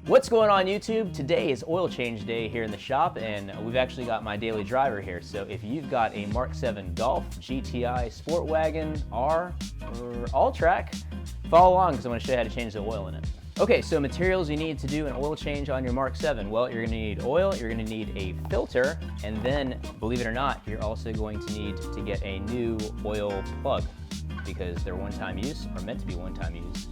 What's going on YouTube? Today is oil change day here in the shop, and we've actually got my daily driver here. So if you've got a Mk7 Golf, GTI, Sport Wagon, R, or Alltrack, follow along because I'm going to show you how to change the oil in it. Okay, so materials you need to do an oil change on your Mk7. Well, you're going to need oil, you're going to need a filter, and then, believe it or not, you're also going to need to get a new oil plug because they're one-time use, or meant to be one-time use.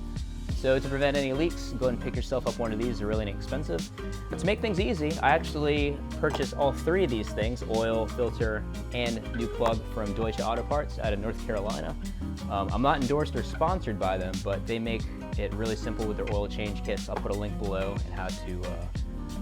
So to prevent any leaks, go ahead and pick yourself up one of these. They're really inexpensive. But to make things easy, I actually purchased all three of these things, oil, filter, and new plug from Deutsche Auto Parts out of North Carolina. I'm not endorsed or sponsored by them, but they make it really simple with their oil change kits. I'll put a link below and how to,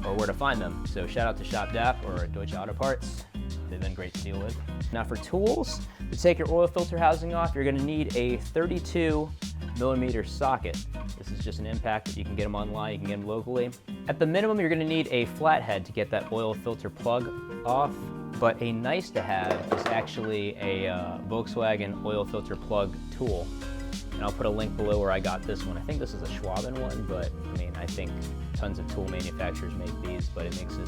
or where to find them. So shout out to ShopDAP or Deutsche Auto Parts. They've been great to deal with. Now for tools, to take your oil filter housing off, you're gonna need a 32mm socket. This is just an impact, but you can get them online, you can get them locally. At the minimum, you're gonna need a flathead to get that oil filter plug off, but a nice to have is actually a Volkswagen oil filter plug tool. And I'll put a link below where I got this one. I think this is a Schwaben one, but I mean, I think tons of tool manufacturers make these, but it makes it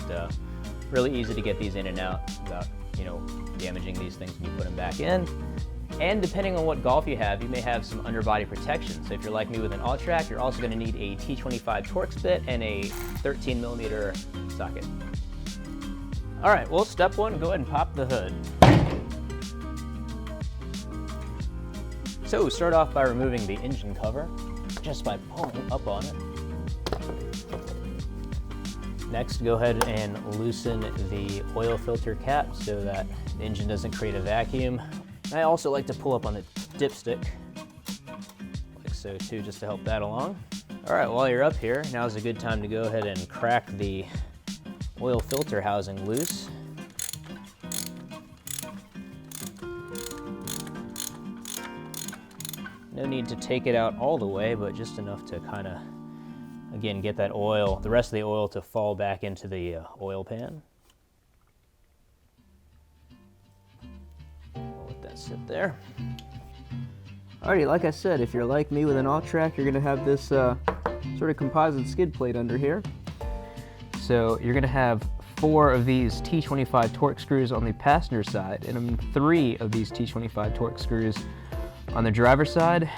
really easy to get these in and out without, damaging these things when you put them back in. And depending on what Golf you have, you may have some underbody protection. So if you're like me with an Alltrack, you're also going to need a T25 Torx bit and a 13mm socket. All right, well, step one, go ahead and pop the hood. So start off by removing the engine cover, just by pulling up on it. Next, go ahead and loosen the oil filter cap so that the engine doesn't create a vacuum. And I also like to pull up on the dipstick, like so too, just to help that along. All right, while you're up here, now's a good time to go ahead and crack the oil filter housing loose. No need to take it out all the way, but just enough to kind of, again, get that oil, the rest of the oil to fall back into the oil pan. Let that sit there. Alrighty, like I said, if you're like me with an Alltrack, you're gonna have this sort of composite skid plate under here. So you're gonna have 4 of these T25 Torx screws on the passenger side, and 3 of these T25 Torx screws on the driver's side.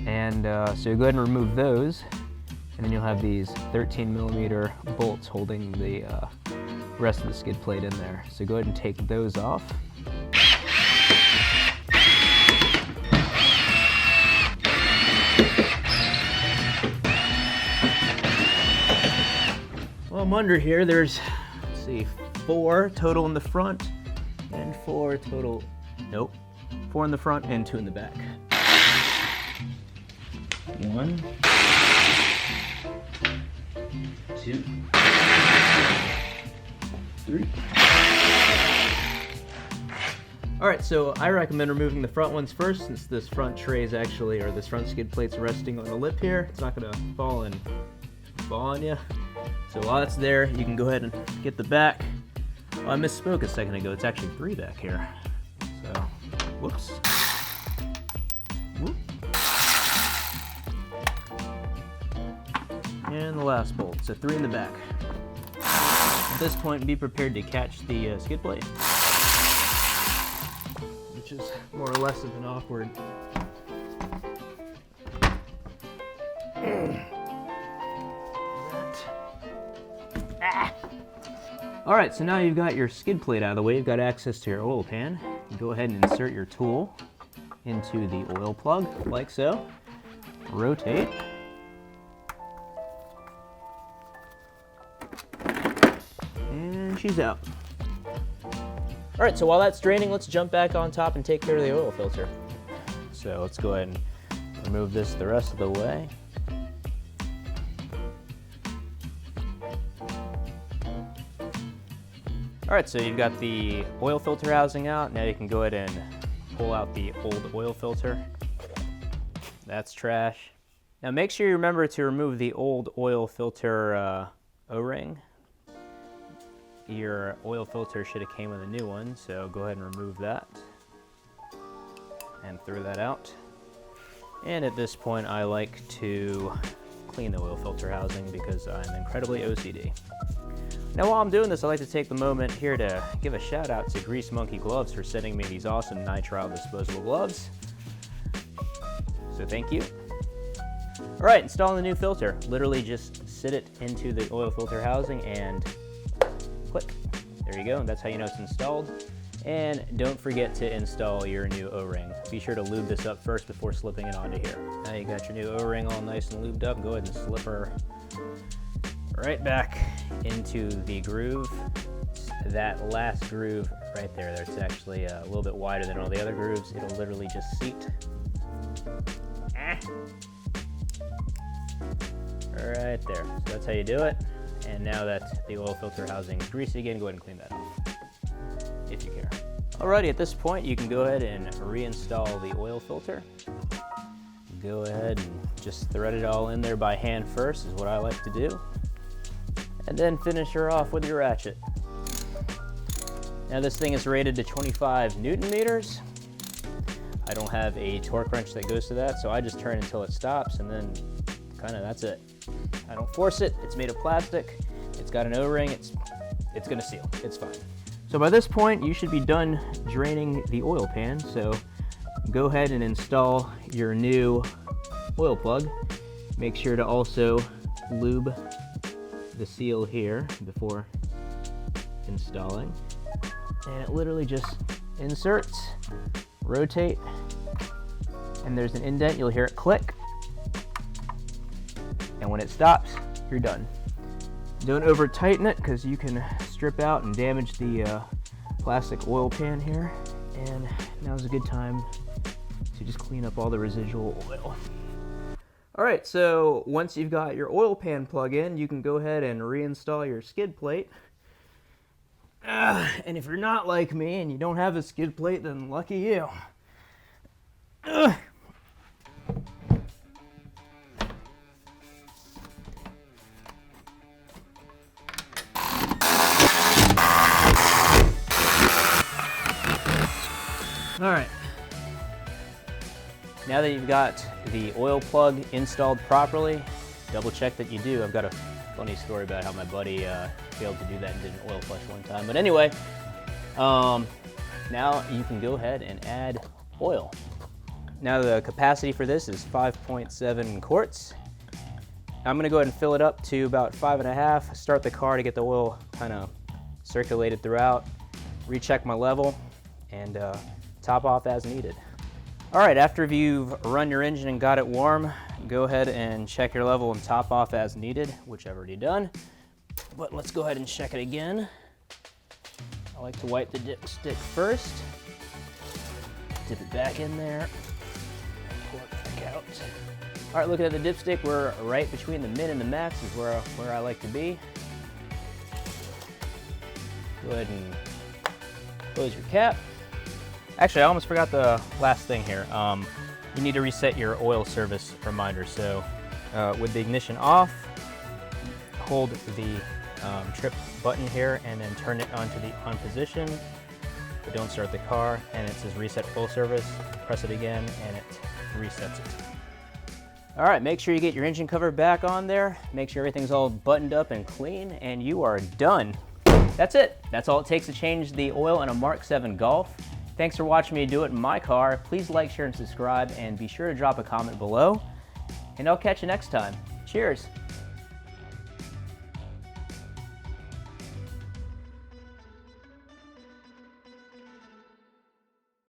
And so you go ahead and remove those. And then you'll have these 13mm bolts holding the rest of the skid plate in there. So go ahead and take those off. Well, I'm under here. There's, let's see, 4 total in the front and 4 total, nope, 4 in the front and 2 in the back. 1, 2, 3. All right, so I recommend removing the front ones first, since this front tray is actually, or this front skid plate's resting on the lip here. It's not gonna fall on you. So while it's there, you can go ahead and get the back. Oh, I misspoke a second ago. It's actually 3 back here. So, whoops. Whoop. And the last bolt, so 3 in the back. At this point, be prepared to catch the skid plate, which is more or less of an awkward. All right, so now you've got your skid plate out of the way, you've got access to your oil pan. You go ahead and insert your tool into the oil plug, like so. Rotate. She's out. All right, so while that's draining, let's jump back on top and take care of the oil filter. So let's go ahead and remove this the rest of the way. All right, so you've got the oil filter housing out. Now you can go ahead and pull out the old oil filter. That's trash. Now make sure you remember to remove the old oil filter O-ring. Your oil filter should have came with a new one, so go ahead and remove that and throw that out. And at this point, I like to clean the oil filter housing because I'm incredibly OCD. Now while I'm doing this, I'd like to take the moment here to give a shout out to Grease Monkey Gloves for sending me these awesome nitrile disposable gloves. So thank you. All right, installing the new filter. Literally just sit it into the oil filter housing and click. There you go, and that's how you know it's installed. And don't forget to install your new O-ring. Be sure to lube this up first before slipping it onto here. Now you got your new O-ring all nice and lubed up. Go ahead and slip her right back into the groove. That last groove right there, that's actually a little bit wider than all the other grooves. It'll literally just seat. Right there. So that's how you do it. And now that the oil filter housing is greasy again, go ahead and clean that off, if you care. Alrighty, at this point, you can go ahead and reinstall the oil filter. Go ahead and just thread it all in there by hand first, is what I like to do. And then finish her off with your ratchet. Now this thing is rated to 25 Newton meters. I don't have a torque wrench that goes to that, so I just turn until it stops, and then kind of that's it. I don't force it. It's made of plastic. It's got an O-ring. It's gonna seal. It's fine. So by this point, you should be done draining the oil pan. So go ahead and install your new oil plug. Make sure to also lube the seal here before installing. And it literally just inserts, rotate, and there's an indent. You'll hear it click. And when it stops, you're done. Don't over tighten it because you can strip out and damage the plastic oil pan here. And now's a good time to just clean up all the residual oil. All right, so once you've got your oil pan plug in, you can go ahead and reinstall your skid plate. And if you're not like me and you don't have a skid plate, then lucky you. All right, now that you've got the oil plug installed properly, double check that you do. I've got a funny story about how my buddy failed to do that and did an oil flush one time. But anyway, now you can go ahead and add oil. Now the capacity for this is 5.7 quarts. I'm gonna go ahead and fill it up to about 5.5, start the car to get the oil kind of circulated throughout, recheck my level, and top off as needed. All right, after you've run your engine and got it warm, go ahead and check your level and top off as needed, which I've already done. But let's go ahead and check it again. I like to wipe the dipstick first. Dip it back in there. Pull it back out. All right, looking at the dipstick, we're right between the min and the max is where I like to be. Go ahead and close your cap. Actually, I almost forgot the last thing here. You need to reset your oil service reminder. So with the ignition off, hold the trip button here and then turn it onto the on position, but don't start the car, and it says reset full service. Press it again and it resets it. All right, make sure you get your engine cover back on there. Make sure everything's all buttoned up and clean, and you are done. That's it. That's all it takes to change the oil in a Mark 7 Golf. Thanks for watching me do it in my car. Please like, share, and subscribe, and be sure to drop a comment below. And I'll catch you next time. Cheers.